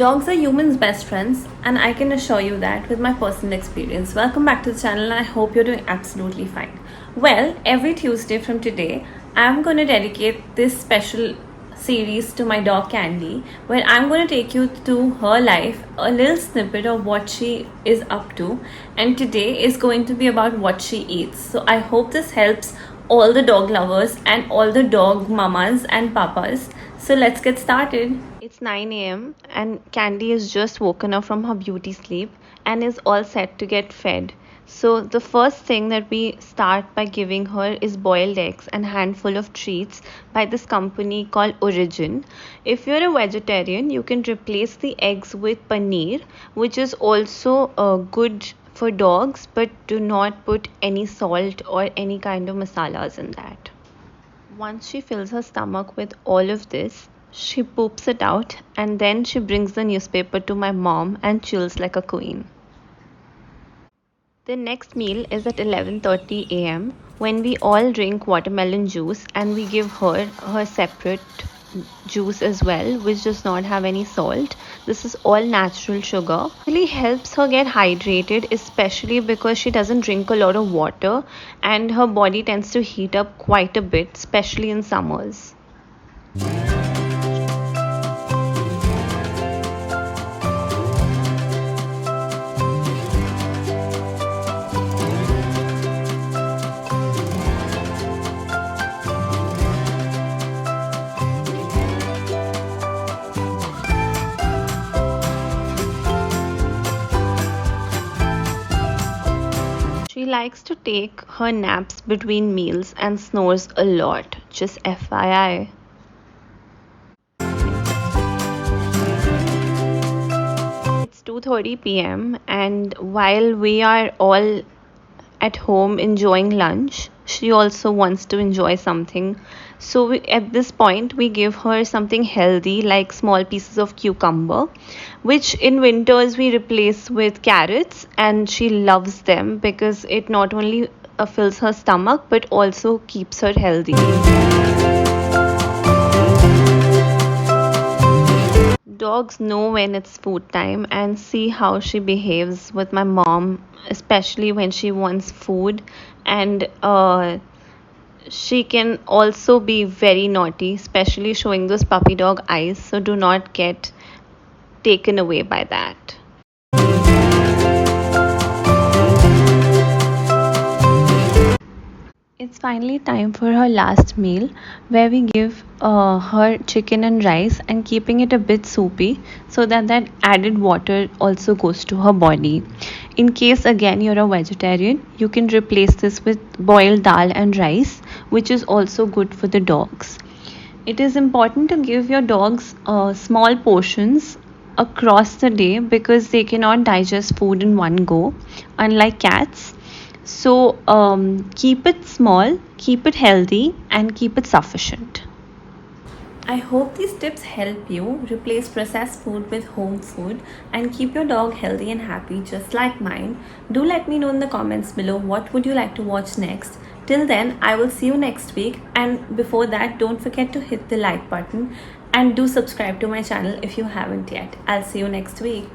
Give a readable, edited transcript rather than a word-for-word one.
Dogs are humans' best friends, and I can assure you that with my personal experience. Welcome back to the channel, and I hope you're doing absolutely fine. Well, every Tuesday from today, I'm going to dedicate this special series to my dog Candy, where I'm going to take you through her life, a little snippet of what she is up to, and today is going to be about what she eats. So I hope this helps all the dog lovers and all the dog mamas and papas. So let's get started. It's 9 a.m. and Candy is just woken up from her beauty sleep and is all set to get fed. So the first thing that we start by giving her is boiled eggs and handful of treats by this company called Origin. If you're a vegetarian, you can replace the eggs with paneer, which is also good for dogs, but do not put any salt or any kind of masalas in that. Once she fills her stomach with all of this, she poops it out and then she brings the newspaper to my mom and chills like a queen. The next meal is at 11:30 a.m. when we all drink watermelon juice and we give her separate juice as well, which does not have any salt. This is all natural sugar. It really helps her get hydrated, especially because she doesn't drink a lot of water and her body tends to heat up quite a bit, especially in summers. She likes to take her naps between meals and snores a lot, just FYI. It's 2:30 p.m. and while we are all at home enjoying lunch, she also wants to enjoy something. So at this point we give her something healthy like small pieces of cucumber, which in winters we replace with carrots, and she loves them because it not only fills her stomach but also keeps her healthy. Dogs know when it's food time, and see how she behaves with my mom, especially when she wants food. And she can also be very naughty, especially showing those puppy dog eyes, so do not get taken away by that. It's finally time for her last meal, where we give her chicken and rice and keeping it a bit soupy so that added water also goes to her body. In case again you're a vegetarian, you can replace this with boiled dal and rice, which is also good for the dogs. It is important to give your dogs small portions across the day because they cannot digest food in one go, unlike cats. So keep it small, keep it healthy, and keep it sufficient. I hope these tips help you replace processed food with home food and keep your dog healthy and happy just like mine. Do let me know in the comments below what would you like to watch next. Till then, I will see you next week, and before that, don't forget to hit the like button and do subscribe to my channel if you haven't yet. I'll see you next week.